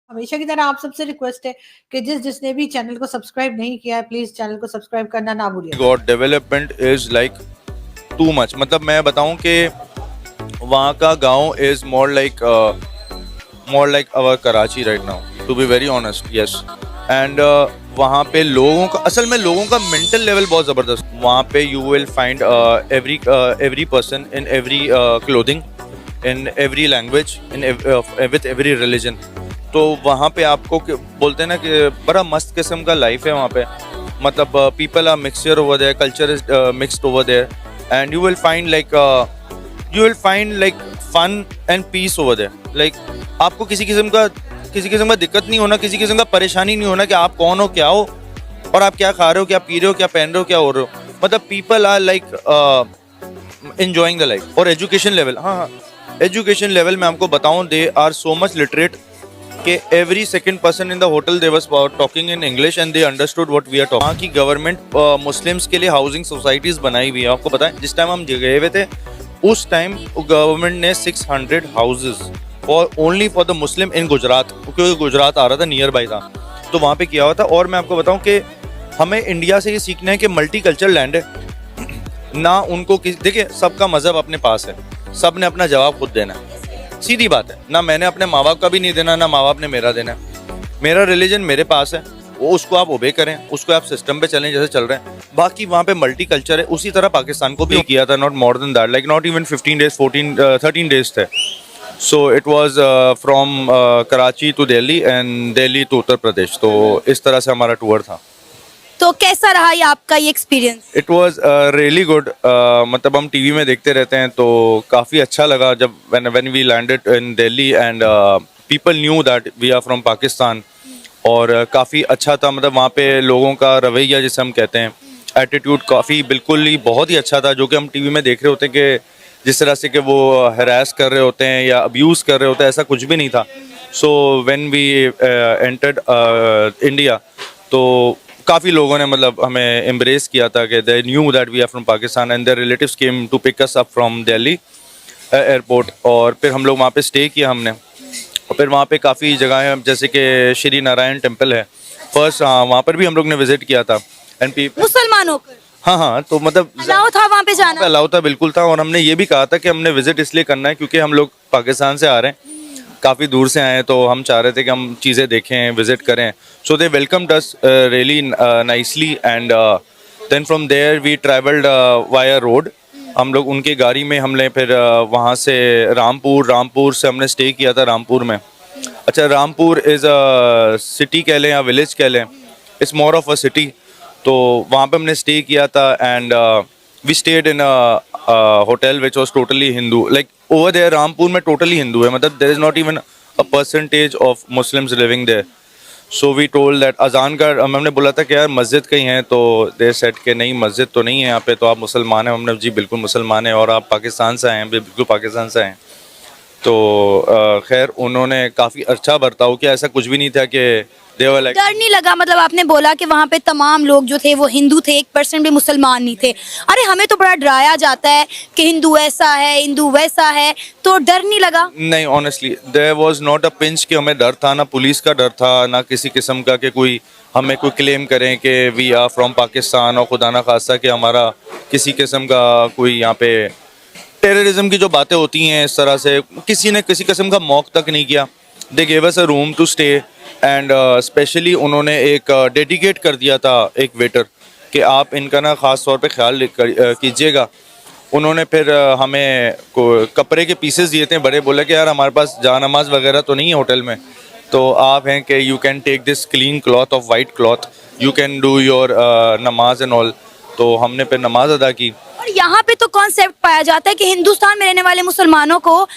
हमेशा की तरह आप सबसे रिक्वेस्ट है कि जिसने भी चैनल को सब्सक्राइब नहीं किया है, प्लीज चैनल को सब्सक्राइब करना ना भूलिए। God development is like too much, मतलब मैं बताऊं कि वहाँ का गांव is more like our Karachi right now, to be very honest. Yes. And वहाँ पे लोगों का मेंटल लेवल बहुत ज़बरदस्त। वहाँ पे you will find every person in every clothing, in every language, in with every religion. तो वहाँ पे आपको बोलते हैं ना कि बड़ा मस्त किस्म का लाइफ है वहाँ पे। मतलब people are mixture over there, culture is mixed over there, and you will find like fun and peace over there. Like आपको किसी किस्म का दिक्कत नहीं होना, किसी किस्म का परेशानी नहीं होना कि आप कौन हो, क्या हो, और आप क्या खा रहे हो, क्या पी रहे हो, क्या पहन रहे हो, क्या हो रहे हो। मतलब people are like enjoying the life. और एजुकेशन लेवल, हाँ, एजुकेशन लेवल में आपको बताऊं, they are so much literate कि every second person in the hotel they was talking in English and they understood what we are talking. वहाँ की government Muslims के लिए हाउसिंग सोसाइटीज बनाई हुई है। आपको बताएं, जिस टाइम हम गए हुए थे उस टाइम गवर्नमेंट ने 600 houses only for the Muslim in Gujarat, क्योंकि गुजरात आ रहा था, नियर बाई था, तो वहाँ पे किया हुआ था। और मैं आपको बताऊँ कि हमें इंडिया से ये सीखना है कि मल्टी कल्चर लैंड है ना। उनको देखिए, सबका मजहब अपने पास है, सब ने अपना जवाब खुद देना है, सीधी बात है। ना मैंने अपने माँ बाप का भी नहीं देना, ना माँ बाप ने मेरा देना है। मेरा रिलीजन मेरे पास है, वो उसको आप ओबे करें, उसको आप सिस्टम पे चलें जैसे चल रहे हैं। बाकी वहाँ पे मल्टी कल्चर है, उसी तरह पाकिस्तान को भी किया था, not more than that, like not even 15 days, 13 days थे। So it was from Karachi to Delhi and Delhi to Uttar Pradesh. तो इस तरह से हमारा टूर था। तो कैसा रहा ये आपका ये experience? It was really good. मतलब हम टीवी में देखते रहते हैं तो काफ़ी अच्छा लगा जब when we landed in Delhi and people knew that we are from Pakistan। और काफ़ी अच्छा था, मतलब वहाँ पे लोगों का रवैया जिसे हम कहते हैं, एटीट्यूड काफ़ी बिल्कुल ही बहुत ही अच्छा था। जो कि हम टीवी में देख रहे होते हैं कि जिस तरह से कि वो हरास कर रहे होते हैं या अब्यूज़ कर रहे होते हैं, ऐसा कुछ भी नहीं था। So when we entered India तो काफ़ी लोगों ने मतलब हमें एम्ब्रेस किया था कि they knew that we are from Pakistan and their relatives came to pick us up from Delhi airport. और फिर हम लोग वहाँ पे स्टे किया हमने। और फिर वहाँ पे काफ़ी जगह हैं, जैसे कि श्री नारायण टेम्पल है फर्स्ट, हाँ, वहाँ पर भी हम लोग ने विजिट किया था। एंड मुसलमानों को हाँ, तो मतलब अलाउ था वहाँ पे जाना? अलाउ था, बिल्कुल था। और हमने ये भी कहा था कि हमने विजिट इसलिए करना है क्योंकि हम लोग पाकिस्तान से आ रहे हैं, काफ़ी दूर से आए हैं, तो हम चाह रहे थे कि हम चीज़ें देखें, विजिट करें। So they welcomed us really nicely and then from there we travelled via road. हम लोग उनकी गाड़ी में हमने फिर वहाँ से रामपुर से हमने स्टे किया था रामपुर में। अच्छा, रामपुर इज़ अ सिटी कह लें या विलेज कह लें, it's more of a city. तो वहाँ पे हमने स्टे किया था and we stayed in hotel which was totally Hindu. Like over there Rampur में टोटली हिंदू है, मतलब there is not even a percentage of Muslims living there. So we told that अजान का हमने बोला था कि यार मस्जिद कहीं है, तो देर सेट के नहीं, मस्जिद तो नहीं है यहाँ पे, तो आप मुसलमान हैं? हमने जी बिल्कुल मुसलमान हैं। और आप पाकिस्तान से आए हैं? बिल्कुल पाकिस्तान से आए हैं। तो खैर उन्होंने काफ़ी अच्छा बर्ताव किया, ऐसा कुछ भी नहीं था कि डर नहीं लगा? मतलब आपने बोला कि वहाँ पे तमाम लोग जो थे वो हिंदू थे, 1% भी मुसलमान नहीं थे। अरे हमें तो बड़ा डराया जाता है कि हिंदू ऐसा है, हिंदू वैसा है, तो डर नहीं लगा? नहीं, honestly there was not a pinch कि हमें डर था, ना पुलिस का डर था, ना किसी किस्म का कि कोई हमें कोई क्लेम करें कि वी आर फ्रॉम पाकिस्तान, और खुदा ना खास्ता कि हमारा किसी किस्म का कोई यहाँ पे टेररिज्म की जो बातें होती हैं इस तरह से, किसी ने किसी किस्म का मौक तक नहीं किया। They gave us a room to stay and specially उन्होंने एक डेडिकेट कर दिया था एक वेटर कि आप इनका ना ख़ास तौर पे ख्याल कीजिएगा। उन्होंने फिर हमें कपड़े के पीसेस दिए थे बड़े, बोले कि यार हमारे पास जा नमाज वगैरह तो नहीं है होटल में, तो आप हैं कि you can take this clean cloth of white cloth, you can do your नमाज एंड ऑल। तो हमने फिर नमाज अदा की। और यहाँ पे तो कॉन्सेप्ट पाया जाता है कि हिंदुस्तान में रहने वाले मुसलमानों को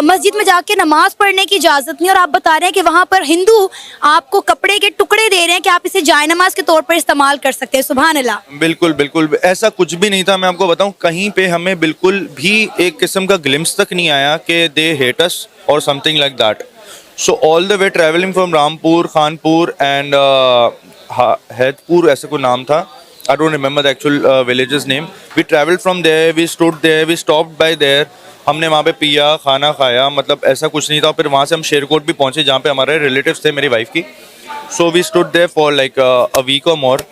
मस्जिद में जाके नमाज पढ़ने की इजाज़त नहीं, और आप बता रहे हैं कि वहाँ पर हिंदू आपको कपड़े के टुकड़े दे रहे हैं कि आप इसे जाए नमाज के तौर पर इस्तेमाल कर सकते हैं। सुभान अल्लाह। बिल्कुल बिल्कुल, ऐसा कुछ भी नहीं था। मैं आपको बताऊं, कहीं पे हमें बिल्कुल भी एक किस्म का ग्लिम्स तक नहीं आया कि दे हेट अस और something like that. So all the way travelling from Rampur, Khanpur and Haidpur, ऐसे कोई नाम था, I don't remember the actual village's name. We traveled from there, we stood there, we stopped by there हमने वहाँ पे पिया, खाना खाया, मतलब ऐसा कुछ नहीं था। फिर वहाँ से हम शेरकोट भी पहुँचे जहाँ पे हमारे रिलेटिव्स थे मेरी वाइफ की। So we stood there for like a week और मोर।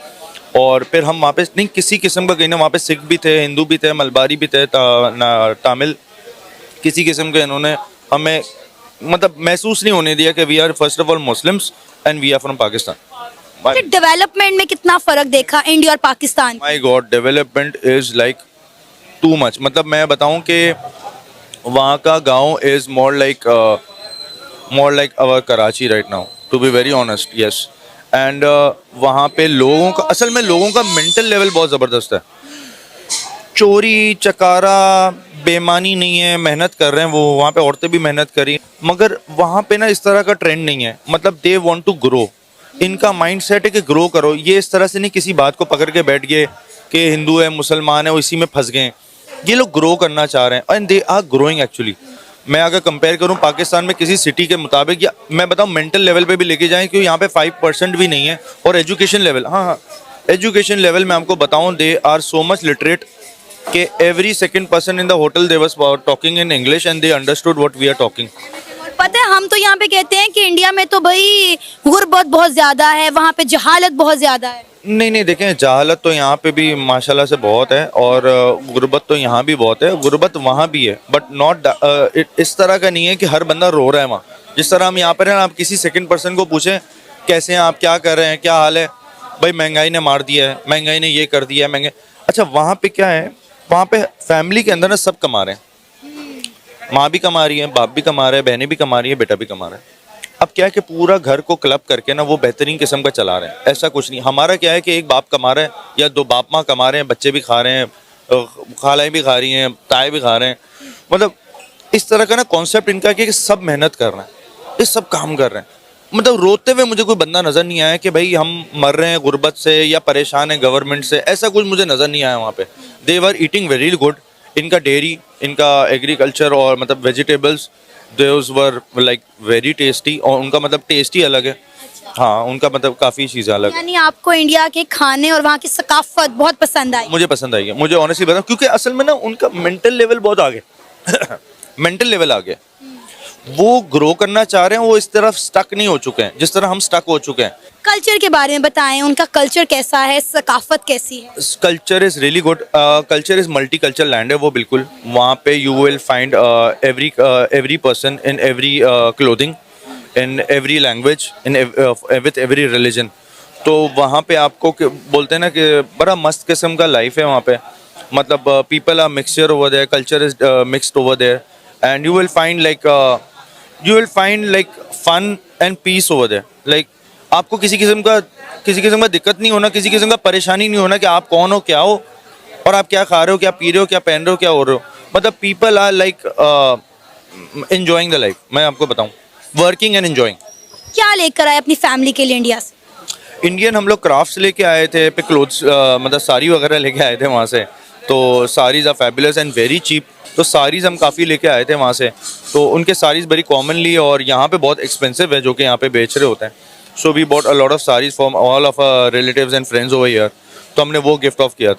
और फिर हम वहाँ पे नहीं किसी किस्म का, कहीं ना वहाँ पे सिख भी थे, हिंदू भी थे, मलबारी भी थे, तमिल, किसी किस्म के इन्होंने हमें मतलब महसूस नहीं होने दिया कि we are first of all Muslims and we are from Pakistan. Development में कितना फर्क देखा इंडिया और Pakistan? My god, development is like too much. मतलब मैं बताऊं कि वहाँ का गांव is more like our Karachi right now, to be very honest. Yes, and वहाँ पे लोगों का, असल में लोगों का मेंटल लेवल बहुत ज़बरदस्त है। चोरी चकारा बेमानी नहीं है, मेहनत कर रहे हैं वो, वहाँ पे औरतें भी मेहनत करी, मगर वहाँ पे ना इस तरह का ट्रेंड नहीं है। मतलब दे वांट टू ग्रो, इनका माइंड सेट है कि ग्रो करो। ये इस तरह से नहीं किसी बात को पकड़ के बैठ गए कि हिंदू है मुसलमान है वो इसी में फंस गए। ये लोग ग्रो करना चाह रहे हैं and they are growing actually. मैं अगर कंपेयर करूं पाकिस्तान में किसी सिटी के मुताबिक, या मैं बताऊं मेंटल लेवल पे भी लेके जाएं, क्योंकि यहाँ पे 5% भी नहीं है। और एजुकेशन लेवल, हाँ, एजुकेशन लेवल मैं आपको बताऊं, they are so much literate कि every second person in the hotel they was talking in English and they understood what we are talking. और पता है हम तो यहाँ पे कहते हैं कि इंडिया में तो भाई गुर्बत बहुत ज्यादा है, वहाँ पे जहालत बहुत ज्यादा है। नहीं देखें, जहालत तो यहाँ पे भी माशाल्लाह से बहुत है और गुर्बत तो यहाँ भी बहुत है। गुर्बत वहाँ भी है बट नॉट इस तरह का नहीं है कि हर बंदा रो रहा है वहाँ। जिस तरह हम यहाँ पर हैं, आप किसी सेकंड पर्सन को पूछें कैसे हैं आप, क्या कर रहे हैं, क्या हाल है, भाई महंगाई ने मार दिया है, महंगाई ने ये कर दिया है, महंगाई। अच्छा, वहाँ पे क्या है, वहाँ पे फैमिली के अंदर ना सब कमा रहे हैं, माँ भी कमा रही है, बाप भी कमा रहे हैं, बहनें भी कमा रही है, बेटा भी कमा रहा है। अब क्या है कि पूरा घर को क्लब करके ना वो बेहतरीन किस्म का चला रहे हैं। ऐसा कुछ नहीं, हमारा क्या है कि एक बाप कमा रहा है या दो बाप माँ कमा रहे हैं, बच्चे भी खा रहे हैं, खालाएं भी खा रही हैं, ताए भी खा रहे हैं। मतलब इस तरह का ना कॉन्सेप्ट इनका कि सब मेहनत कर रहे हैं, ये सब काम कर रहे हैं। मतलब रोते हुए मुझे कोई बंदा नज़र नहीं आया कि भाई हम मर रहे हैं गुर्बत से या परेशान हैं गवर्नमेंट से, ऐसा कुछ मुझे नज़र नहीं आया वहाँ पे। दे वर ईटिंग वेरी गुड। इनका डेयरी, इनका एग्रीकल्चर और मतलब vegetables, those were like very tasty. और उनका मतलब टेस्ट ही अलग है। हाँ, उनका मतलब काफ़ी चीज़ें अलग है। यानी आपको इंडिया के खाने और वहाँ की सकाफत बहुत पसंद आई? मुझे पसंद आई है, मुझे ऑनेस्टली बताऊँ, क्योंकि असल में ना उनका मेंटल लेवल बहुत आगे मेंटल लेवल आगे, वो ग्रो करना चाह रहे हैं, वो इस तरफ स्टक नहीं हो चुके हैं जिस तरह हम स्टक हो चुके हैं। कल्चर के बारे में बताएं, उनका कल्चर कैसा है, सकाफत कैसी है? Culture is really good. Culture is multi culture land है वो, बिल्कुल। वहाँ पे you will find every person in every clothing, in every language, in with every religion. तो वहाँ पे आपको बोलते हैं ना कि बड़ा मस्त किस्म का लाइफ है वहाँ पे। मतलब people are mixture over there, culture is mixed over there and you will find like fun and peace over there. Like आपको किसी किस्म का दिक्कत नहीं होना, किसी किस्म का परेशानी नहीं होना कि आप कौन हो, क्या हो, और आप क्या खा रहे हो, क्या पी रहे हो, क्या पहन रहे हो, क्या हो रहे हो। मतलब people are like enjoying the life. मैं आपको बताऊं, वर्किंग एंड एंजॉइंग। क्या लेकर आए अपनी फैमिली के लिए इंडिया से? इंडियन हम लोग क्राफ्ट्स लेके आए थे, पे क्लोथ्स मतलब साड़ी वगैरह लेके आए थे वहाँ से। तो saris are fabulous and very cheap. तो साड़ीज हम काफ़ी लेके आए थे वहाँ से। तो उनके साड़ीज वेरी कॉमनली और यहाँ पे बहुत एक्सपेंसिव है जो कि यहाँ पे बेच रहे होते हैं। So we bought a lot of saris from all of relatives and friends over here. तो हमने वो गिफ्ट ऑफ किया था।